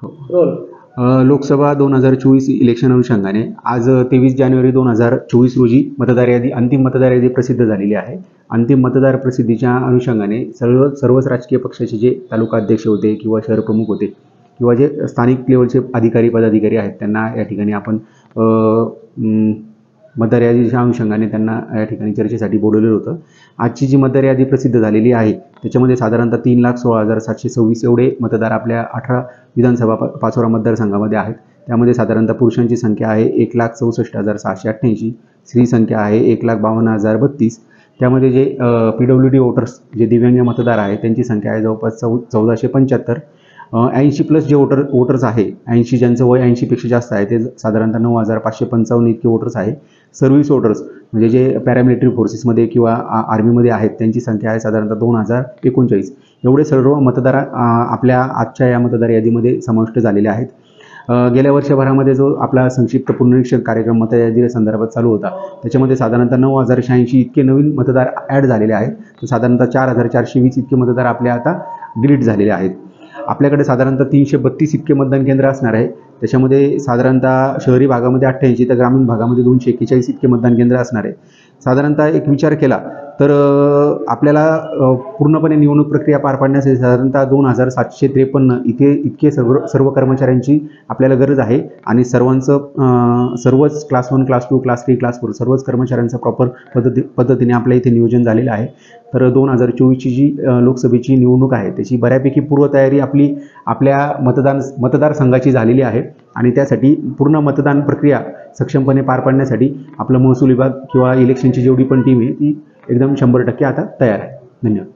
हो. Role. Lok Sabha 2024 election अनुषंगाने आज 23 जानेवारी 2024 रोजी मतदार यादी, अंतिम मतदार यादी प्रसिद्ध झालेली आहे. अंतिम मतदार प्रसिद्धीच्या अनुषंगाने सर्वच राजकीय पक्षाचे जे तालुका अध्यक्ष होते किंवा शहर प्रमुख होते किंवा जे स्थानिक लेवलचे अधिकारी पदाधिकारी आहेत त्यांना या ठिकाणी आपण मतदार यादीच्या अनुषंगाने त्यांना या ठिकाणी चर्चेसाठी बोलवलेलं होतं. आजची जी मतदार यादी प्रसिद्ध झालेली आहे त्याच्यामध्ये साधारणतः 3,16,726 एवढे मतदार आपल्या 18 विधानसभा पाचोरा मतदारसंघामध्ये आहेत. त्यामध्ये साधारणतः पुरुषांची संख्या आहे 1,64,688, स्त्री संख्या आहे 1,52,032. त्यामध्ये जे PWD वोटर्स जे दिव्यांग मतदार आहेत त्यांची संख्या आहे जवळपास 1475. 80+ जे वोटर्स आहे, 80 ज्यांचं वय 80पेक्षा जास्त आहे ते साधारणतः 9,555 इतके वोटर्स आहे. सर्व्हिस वोटर्स म्हणजे जे पॅरामिलिटरी फोर्सेसमध्ये किंवा आर्मीमध्ये आहेत त्यांची संख्या आहे साधारणतः 2,039. एवढे सर्व मतदार आपल्या आजच्या या मतदार यादीमध्ये समाविष्ट झालेले आहेत. गेल्या वर्षभरामध्ये जो आपला संक्षिप्त पुनरीक्षण कार्यक्रम मतदार यादी संदर्भात चालू होता त्याच्यामध्ये साधारणतः 9,086 इतके नवीन मतदार ॲड झालेले आहेत. तर साधारणतः 4,420 इतके मतदार आपल्या आता डिलीट झालेले आहेत. आपल्याकडे साधारणतः 332 इतके मतदान केंद्र असणार आहे. त्याच्यामध्ये साधारणतः शहरी भागामध्ये 88 तर ग्रामीण भागामध्ये 241 इतके मतदान केंद्र असणार आहे. साधारणतः एक विचार केला तर आपल्याला पूर्णपणे निवडणूक प्रक्रिया पार पाडण्यासाठी साधारणतः 2,753 इतके सर्व कर्मचाऱ्यांची आपल्याला गरज आहे आणि सर्वच क्लास 1, क्लास 2, क्लास 3, क्लास 4 सर्वच कर्मचाऱ्यांचं प्रॉपर पद्धतीने आपल्या इथे नियोजन झालेलं आहे. तर 2024ची जी लोकसभेची निवडणूक आहे त्याची बऱ्यापैकी पूर्वतयारी आपल्या मतदारसंघाची झालेली आहे आणि त्यासाठी पूर्ण मतदान प्रक्रिया सक्षमपणे पार पाडण्यासाठी आपलं महसूल विभाग किंवा इलेक्शनची जेवढी पण टीम आहे ती एकदम 100% आता तयार आहे. धन्यवाद.